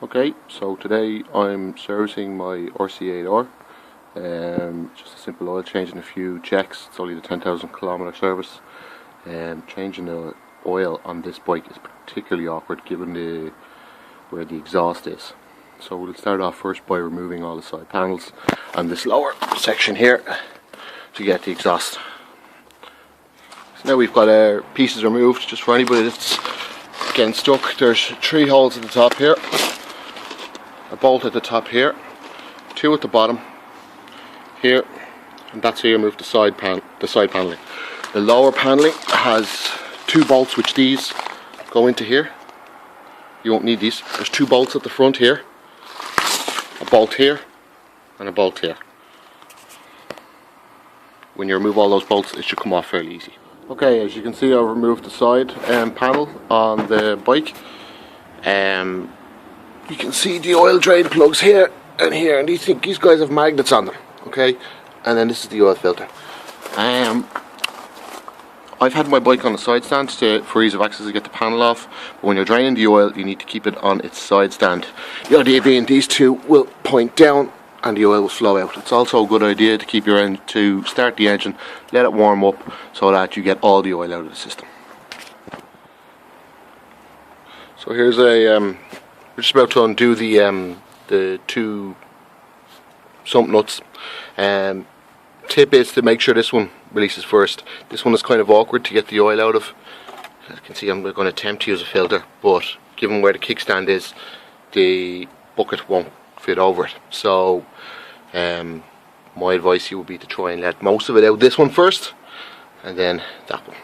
Okay, so today I'm servicing my RC8R. Just a simple oil change and a few checks. It's only the 10,000 kilometer service. Changing the oil on this bike is particularly awkward given where the exhaust is. So we'll start off first by removing all the side panels and this lower section here to get the exhaust. So now we've got our pieces removed. Just for anybody that's getting stuck, there's 3 holes at the top here, a bolt at the top here, 2 at the bottom here, and that's how you remove the side paneling. The lower paneling has 2 bolts, which these go into here. You won't need these. There's 2 bolts at the front here, a bolt here and a bolt here. When you remove all those bolts, it should come off fairly easy. Okay, as you can see, I've removed the side panel on the bike. You can see the oil drain plugs here and here, and these guys have magnets on them. Okay, and then this is the oil filter. I've had my bike on a side stand for ease of access to get the panel off, but when you're draining the oil you need to keep it on its side stand. The idea being these 2 will point down and the oil will flow out. It's also a good idea to keep to start the engine, let it warm up so that you get all the oil out of the system. So here's we're just about to undo the 2 sump nuts. Tip is to make sure this one releases first. This one is kind of awkward to get the oil out of. As you can see, I'm going to attempt to use a filter, but given where the kickstand is, the bucket won't fit over it. So my advice to you would be to try and let most of it out this one first, and then that one.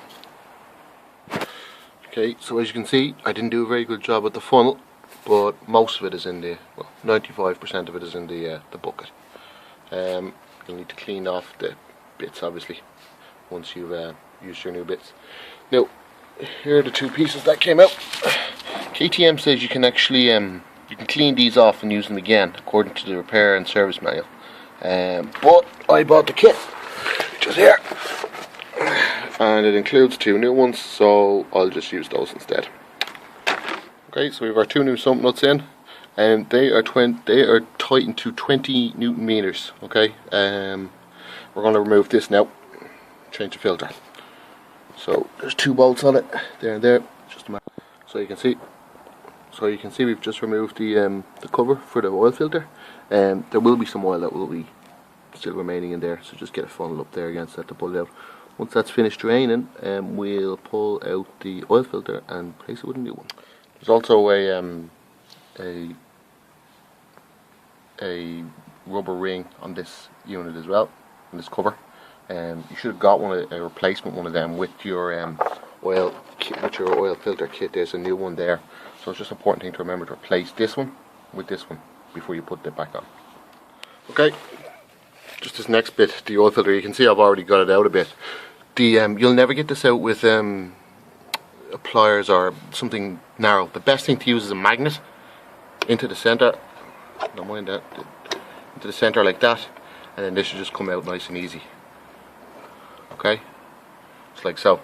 Okay, so as you can see, I didn't do a very good job with the funnel, but most of it is in the, well, 95% of it is in the bucket. You'll need to clean off the bits, obviously, once you've used your new bits. Now, here are the 2 pieces that came out. KTM says you can actually you can clean these off and use them again, according to the repair and service manual. But I bought the kit, which is here, and it includes 2 new ones, so I'll just use those instead. Okay, so we have our 2 new sump nuts in, and they are tightened to 20 Newton meters. Okay, we're going to remove this now, change the filter. So there's 2 bolts on it, there and there. Just a matter. So you can see we've just removed the cover for the oil filter. There will be some oil that will be still remaining in there, so just get a funnel up there again so that to pull it out. Once that's finished draining, we'll pull out the oil filter and replace it with a new one. There's also a rubber ring on this unit as well, on this cover. You should have got a replacement one of them with your oil filter kit. There's a new one there, so it's just an important thing to remember to replace this one with this one before you put it back on. Okay, just this next bit, the oil filter. You can see I've already got it out a bit. You'll never get this out with pliers or something narrow. The best thing to use is a magnet into the center. Don't mind that. Into the center like that, and then this should just come out nice and easy. Okay, just like so.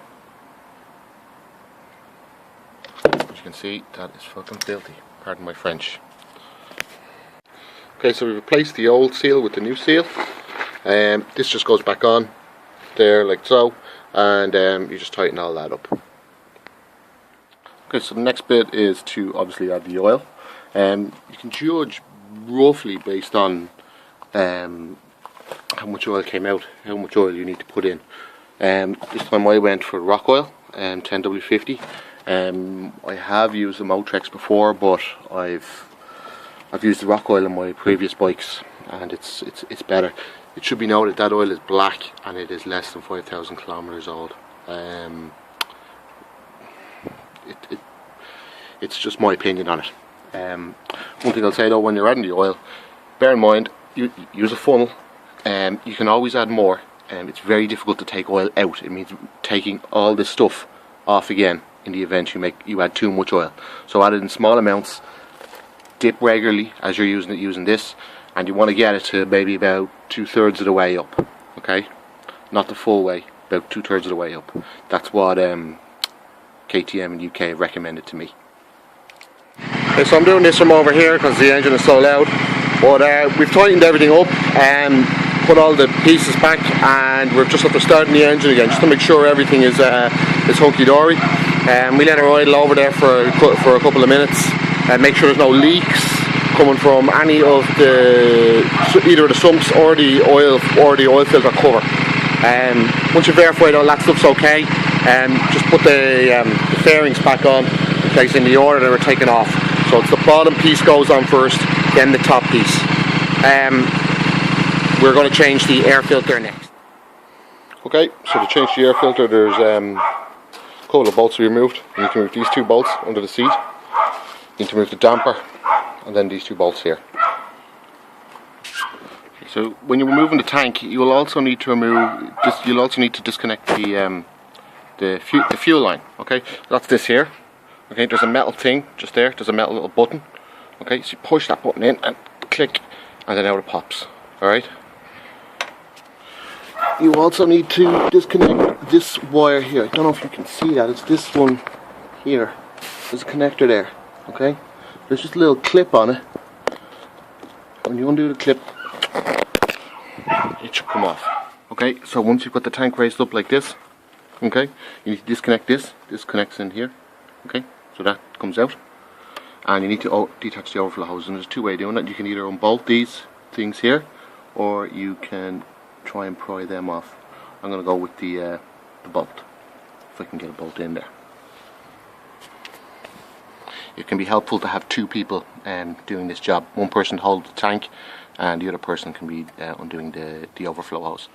As you can see, that is fucking filthy. Pardon my French. Okay, so we replaced the old seal with the new seal. This just goes back on there like so, and you just tighten all that up. Okay, so the next bit is to obviously add the oil. You can judge roughly based on how much oil came out, how much oil you need to put in. This time I went for rock oil, 10W50. I have used the Motrex before, but I've used the rock oil on my previous bikes, and it's better. It should be noted that oil is black and it is less than 5,000 kilometers old. It's just my opinion on it. One thing I'll say though, when you're adding the oil, bear in mind you use a funnel. You can always add more. It's very difficult to take oil out. It means taking all this stuff off again in the event you add too much oil. So add it in small amounts, dip regularly as you're using this, and you want to get it to maybe about 2/3 of the way up. Okay, not the full way, about 2/3 of the way up. That's what KTM in UK recommended to me. Okay, so I'm doing this from over here because the engine is so loud, but we've tightened everything up and put all the pieces back, and we're just after starting the engine again just to make sure everything is hunky-dory. We let her idle over there for a couple of minutes and make sure there's no leaks coming from any of either the sumps or the oil filter cover. Once you've verified all that stuff's okay, just put the fairings back on in place in the order they were taken off. So it's the bottom piece goes on first, then the top piece. We're going to change the air filter next. Okay, so to change the air filter, there's a couple of bolts to be removed. You need to remove these two bolts under the seat. You need to remove the damper, and then these two bolts here. So when you're removing the tank, you will also need to remove this. You'll also need to disconnect the fuel line. Okay, that's this here. Okay, there's a metal thing just there. There's a metal little button. Okay, so you push that button in and click, and then out it pops. All right. You also need to disconnect this wire here. I don't know if you can see that. It's this one here. There's a connector there. Okay, there's just a little clip on it. When you undo the clip, it should come off. Okay, so once you've got the tank raised up like this, okay, you need to disconnect this. This connects in here. Okay, so that comes out, and you need to detach the overflow hose. And there's two ways of doing that. You can either unbolt these things here, or you can try and pry them off. I'm going to go with the bolt, if I can get a bolt in there. It can be helpful to have two people doing this job. One person to hold the tank, and the other person can be undoing the overflow hose.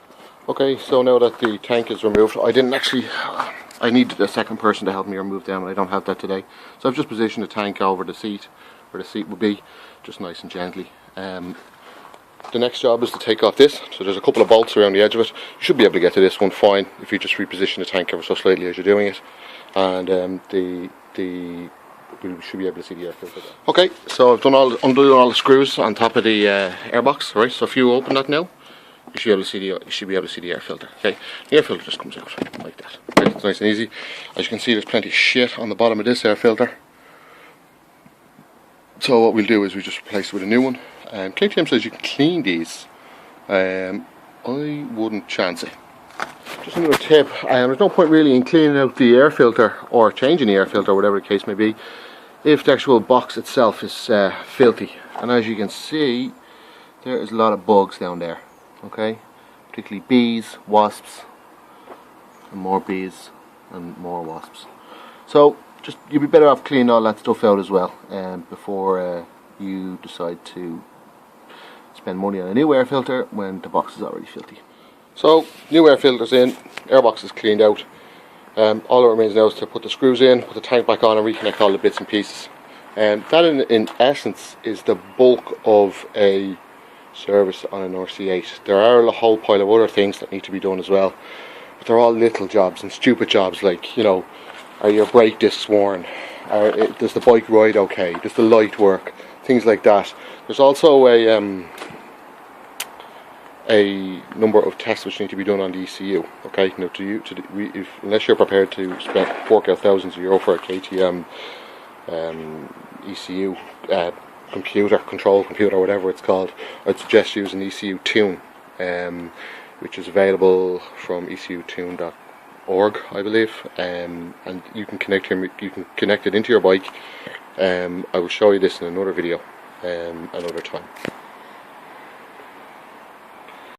Okay, so now that the tank is removed, I needed a second person to help me remove them, and I don't have that today. So I've just positioned the tank over the seat, where the seat would be, just nice and gently. The next job is to take off this. So there's a couple of bolts around the edge of it. You should be able to get to this one fine if you just reposition the tank ever so slightly as you're doing it. And we should be able to see the air filter there. Okay, so I've undone all the screws on top of the airbox. Right, so if you open that now, you should be able to see the air filter. Okay, the air filter just comes out like that. Right, it's nice and easy. As you can see, there's plenty of shit on the bottom of this air filter. So what we'll do is we just replace it with a new one. KTM says you can clean these. I wouldn't chance it. Just another tip, there's no point really in cleaning out the air filter or changing the air filter, whatever the case may be, if the actual box itself is filthy. And as you can see, there is a lot of bugs down there. Okay, particularly bees, wasps, and more bees and more wasps. So just you'd be better off cleaning all that stuff out as well before you decide to spend money on a new air filter when the box is already filthy. So new air filter's in, airbox is cleaned out. All that remains now is to put the screws in, put the tank back on, and reconnect all the bits and pieces. That in essence is the bulk of a service on an RC8. There are a whole pile of other things that need to be done as well, but they're all little jobs and stupid jobs, like, you know, are your brake discs worn? Does the bike ride okay? Does the light work? Things like that. There's also a number of tests which need to be done on the ECU. Okay, now unless you're prepared to fork out thousands of euro for a KTM ECU control computer, whatever it's called, I'd suggest using ECU Tune, which is available from ECUtune.org, I believe, and you can connect it into your bike. I will show you this in another video another time.